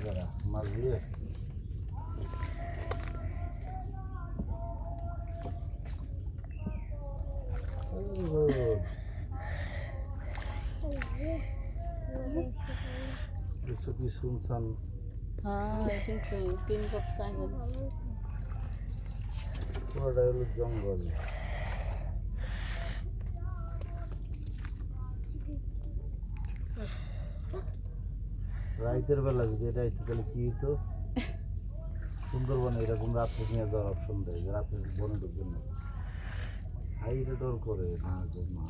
করা মাছ দিয়ে কিছু কি শুনছান? হ্যাঁ এটাই তো পিন অফ সাইলেন্স। পুরোটা হলো জঙ্গল। রাইতের বেলা যদি এটা হইতো তাহলে কি হইতো? সুন্দরবনে এরকম রাত্রে নিয়ে যাওয়ার অপশন দেয় যে রাত্রে বনে ঢুকবেন না, হাইরে ডর করে না গো মা।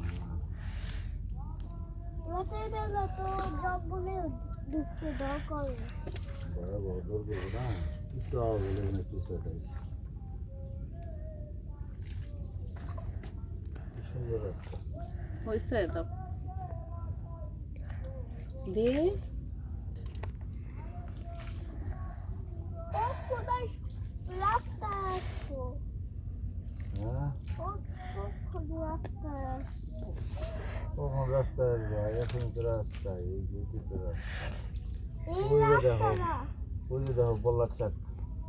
বড় বড় ডর করবো না, একটু আওয়াজ হলে মনে কিছু একটা হইছে। কি সুন্দর রাস্তা। হয়েছে তো দিয়ে হ্যাঁ কখন রাস্তায় যায়? এখন তো রাস্তায় এই যে তো রাস্তা। ওই যে দেখো, ওই যে দেখো বলার চাক।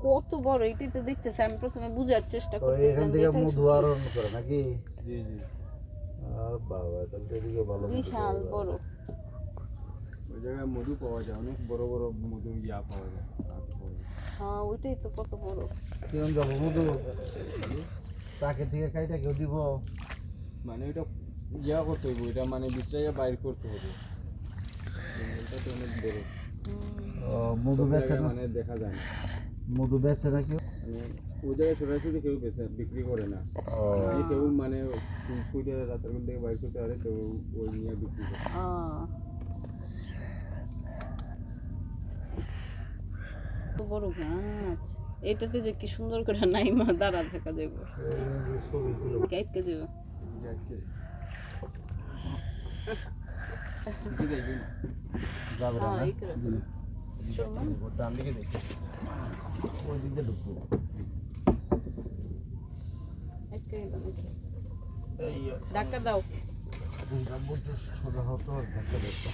কত বড় এটাই তো দেখতেছি, আমি প্রথমে বুঝার চেষ্টা তো এখান করতেছিলাম যে থেকে এটা মধু আরোহণ করে নাকি? জি জি। আর বাবা তাহলে তো এদিকে ভালো মধু বিশাল পাওয়া বড়। যায়। ওই জায়গায় মধু পাওয়া যায়, অনেক বড় বড় মধু পাওয়া যায়, গাছ পাওয়া যায়। হ্যাঁ ওইটাই তো কত বড়। কিরম যাবো মধু? তাকে থেকে খাইটা কেউ দিব? মানে ওইটা করতে হবে, ওইটা মানে বিশ্রাইয়া বাইর করতে হবে। জঙ্গলটা তো অনেক বড়, ও, মধু সব বেচে জায়গায় না? মানে দেখা যায় না। মধু বেচে নাকি? মানে ওই জায়গায় সরাসরি কেউ বিক্রি করে না। যে কেউ মানে ফুটে রাতের মধ্যে বাইর করতে পারে, কেউ ওই নিয়ে বিক্রি করে। কত বড় গাছ, এটাতে যে কি সুন্দর করে নাইমা দাঁড়া থাকা যাবে, ছবিগুলো কেটে যাবে। যাবে না? হ্যাঁ এই করে সুরমান ডান দিকে দেখি। ওই দিকে ঢুকবো। একটা নাকি এই ডাক্তার দাও। দুইটা বুঝতে সোজা হতো দেখা দেখতো।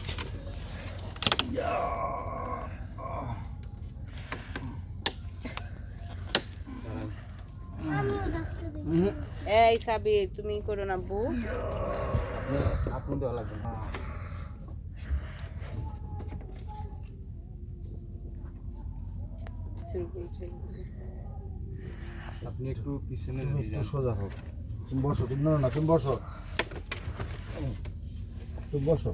এই সাবির তুমি করো না বউ। আপনি দেওয়া লাগবে না। আপনি একটু পিছনে তুমি একটু যান। সোজা হোক। তুমি বসো, তুমি না তুমি বসো, তুমি বসো।